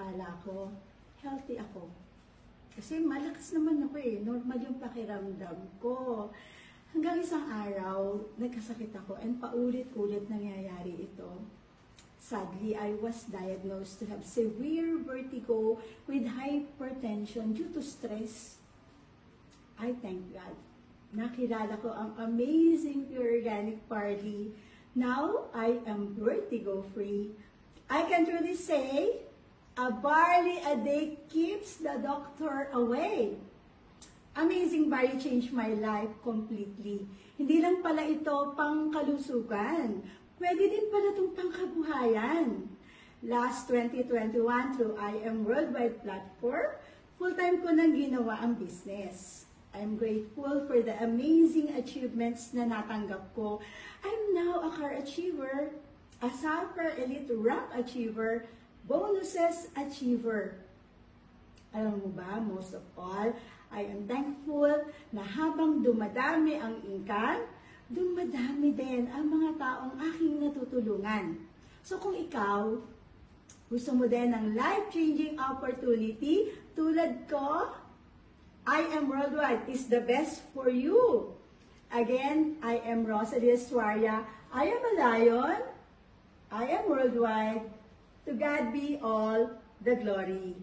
akala ko, healthy ako. Kasi malakas naman ako eh, normal yung pakiramdam ko. Hanggang isang araw, nagkasakit ako and paulit-ulit nangyayari ito. Sadly, I was diagnosed to have severe vertigo with hypertension due to stress. I thank God. Nakilala ko ang amazing Pure Organic Barley. Now, I am vertigo-free. I can truly say, a barley a day keeps the doctor away. Amazing Barley changed my life completely. Hindi lang pala ito pang kalusugan. Pwede din pala itong pangkabuhayan. Last 2021 through I Am Worldwide platform, full-time ko nang ginawa ang business. I'm grateful for the amazing achievements na natanggap ko. I'm now a car achiever, a Super Elite Rank Achiever, bonuses achiever. Alam mo ba, most of all, I am thankful na habang dumadami ang income, dumadami din ang mga taong aking natutulungan. So kung ikaw, gusto mo din ng life-changing opportunity tulad ko, I Am Worldwide is the best for you. Again, I am Rosalie Estuaria. I am a lion. I am worldwide. To God be all the glory.